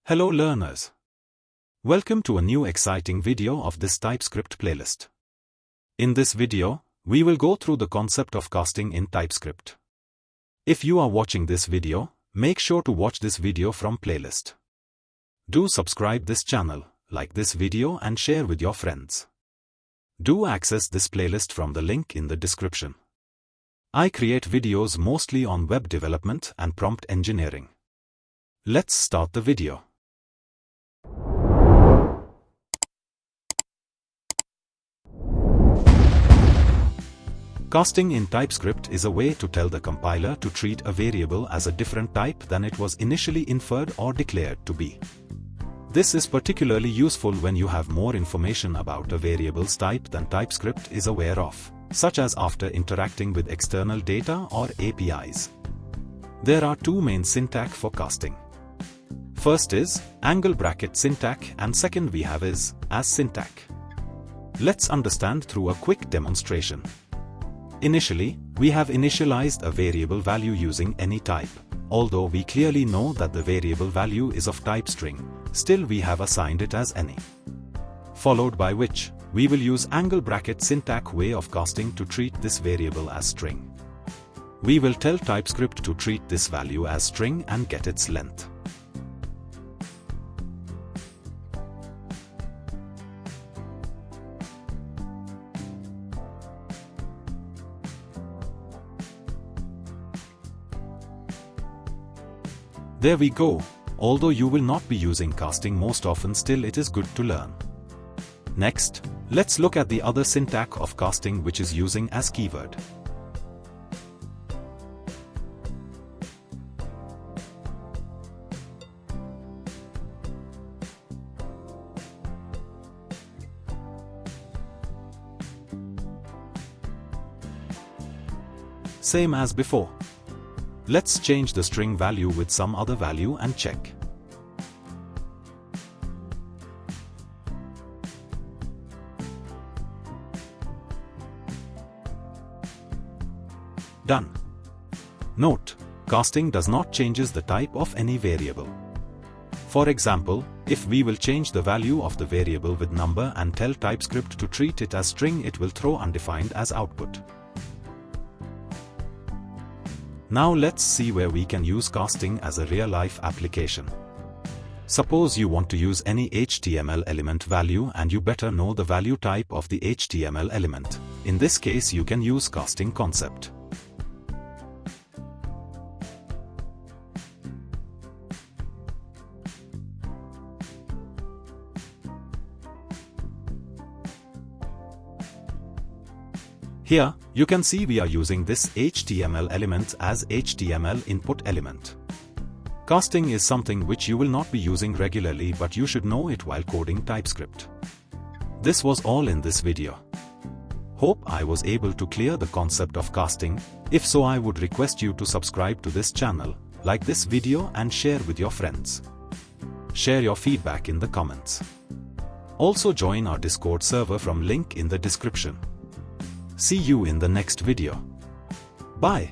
Hello learners. Welcome to a new exciting video of this TypeScript playlist. In this video, we will go through the concept of casting in TypeScript. If you are watching this video, make sure to watch this video from playlist. Do subscribe this channel, like this video and share with your friends. Do access this playlist from the link in the description. I create videos mostly on web development and prompt engineering. Let's start the video. Casting in TypeScript is a way to tell the compiler to treat a variable as a different type than it was initially inferred or declared to be. This is particularly useful when you have more information about a variable's type than TypeScript is aware of, such as after interacting with external data or APIs. There are two main syntax for casting. First is angle bracket syntax and second we have is as syntax. Let's understand through a quick demonstration. Initially, we have initialized a variable value using any type. Although we clearly know that the variable value is of type string, still we have assigned it as any. Followed by which, we will use angle bracket syntax way of casting to treat this variable as string. We will tell TypeScript to treat this value as string and get its length. There we go. Although you will not be using casting most often, still it is good to learn. Next, let's look at the other syntax of casting, which is using as keyword. Same as before. Let's change the string value with some other value and check. Done. Note, casting does not changes the type of any variable. For example, if we will change the value of the variable with number and tell TypeScript to treat it as string, it will throw undefined as output. Now let's see where we can use casting as a real-life application. Suppose you want to use any HTML element value and you better know the value type of the HTML element. In this case you can use casting concept. Here, you can see we are using this HTML element as HTML input element. Casting is something which you will not be using regularly, but you should know it while coding TypeScript. This was all in this video. Hope I was able to clear the concept of casting. If so, I would request you to subscribe to this channel, like this video and share with your friends. Share your feedback in the comments. Also join our Discord server from link in the description. See you in the next video. Bye.